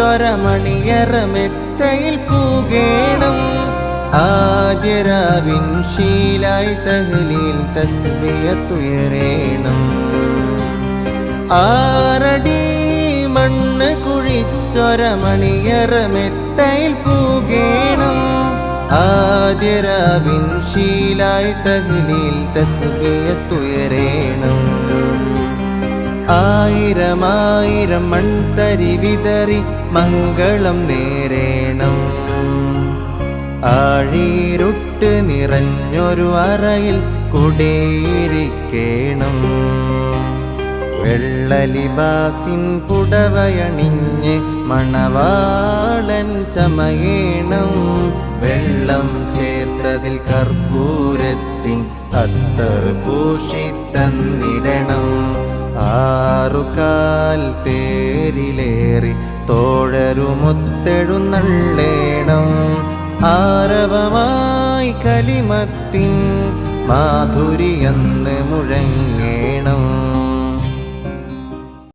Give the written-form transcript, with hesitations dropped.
കുഴിച്ചൊരമണിയറമെത്തയിൽ പൂകേണം ആദ്യരാവിൻ ശീലായി തഹ്ലീൽ തസ്ബിയത്തുയരേണം ആറടി മണ്ണ് കുഴിച്ചൊരമണിയറമെത്തയിൽ പൂകേണം ആദ്യരാവിൻ ശീലായി തഹ്ലീൽ തസ്ബിയത്തുയരേണം ആയിരമായിരം മൺതരി വിതറി മംഗളം നേരേണം ആഴീരുട്ട് നിറഞ്ഞൊരു അറയിൽ കുടിയിരിക്കേണം വെള്ളലിബാസിൻ പുടവയണിഞ്ഞ് മണവാളൻ ചമയേണം വെള്ളം ചേർത്തതിൽ കർപ്പൂരത്തിൻ അത്തർ പൂശി തന്നിടണം ആറുകാൽ തേരിലേറി തോഴരുമൊത്തെഴുന്നള്ളേണം ആരവമായി കലിമത്തിൻ മാധുരിയെന്ന് മുഴങ്ങേ